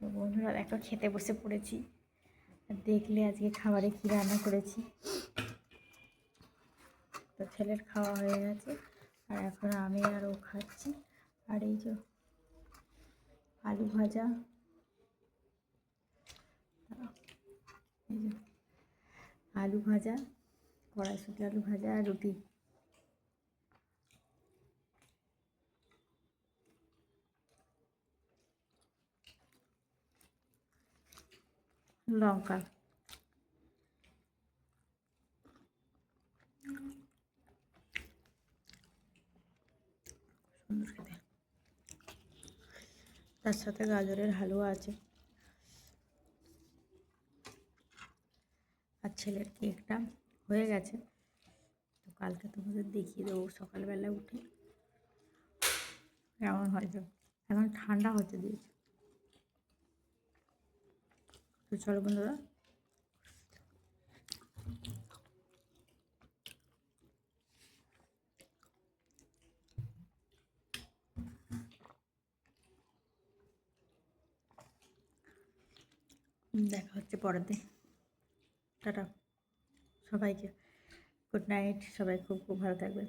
তো বন্ধুরা দেখো খেতে বসে পড়েছি। আর দেখলে আজকে খাবারে কী রান্না করেছি। তো ছেলের খাওয়া হয়ে গেছে আর এখন আমি আর ও খাচ্ছি। আর এই যে আলু ভাজা, এই যে আলু ভাজা, কড়াইশুঁটি আলু ভাজা আর রুটি। লঙ্কা। সুন্দর খেতে। তার সাথে গাজরের হালুয়া আছে। আর ছেলের কেকটা হয়ে গেছে, তো কালকে তোমাদের দেখিয়ে দেবো সকালবেলা উঠে কেমন হয়েছে। এখন ঠান্ডা হতে দিয়েছে। তো চলো বন্ধুরা, দেখা হচ্ছে পরের দিন। টাটা সবাইকে, গুড নাইট। সবাই খুব খুব ভালো থাকবে।